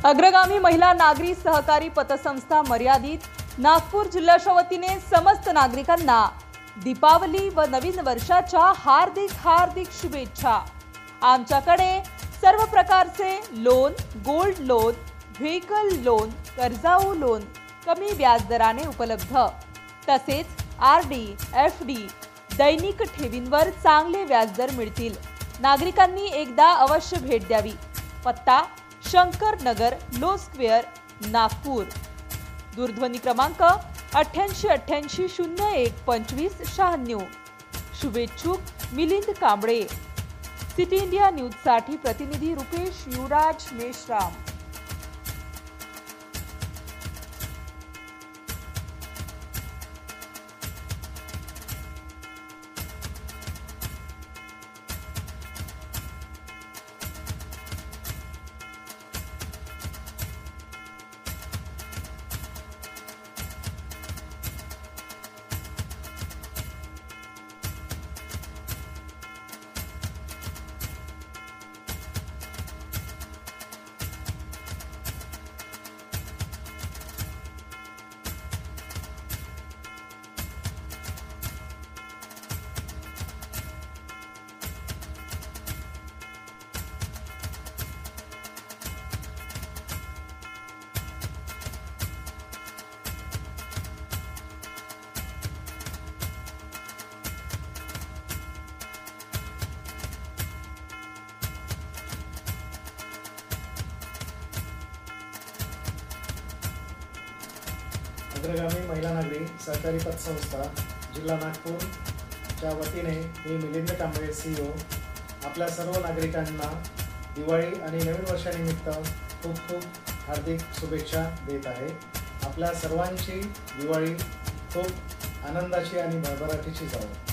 अग्रगामी महिला नागरी सहकारी पतसंस्था मर्यादित नागपूर जिल्ह्याच्या वतीने समस्त नागरिकांना दीपावली व नवीन वर्षाच्या हार्दिक हार्दिक शुभेच्छा। आमच्याकडे सर्व प्रकारचे loan, gold loan, vehicle loan, कर्जाऊ लोन कमी व्याजदराने उपलब्ध, तसेच आरडी, एफडी, दैनिक ठेवींवर चांगले व्याजदर मिळतील। नागरिकांनी एकदा अवश्य भेट द्यावी। पत्ता शंकर नगर, लो स्क्वेअर, नागपूर। दूरध्वनी क्रमांक 8888 01 25 96। शुभेच्छुक Milind Kamble. City India news साठी प्रतिनिधी रुपेश युवराज मेश्राम। अग्रगामी महिला नागरी सहकारी पतसंस्था जिल्हा नागपूर च्या वतीने मी मिलिंद कांबळे CEO आपल्या सर्व नागरिकांना दिवाळी आणि नवीन वर्षानिमित्त खूप खूप हार्दिक शुभेच्छा देत आहे। आपल्या सर्वांची दिवाळी खूप आनंदाची आणि भरभराटीची जावो।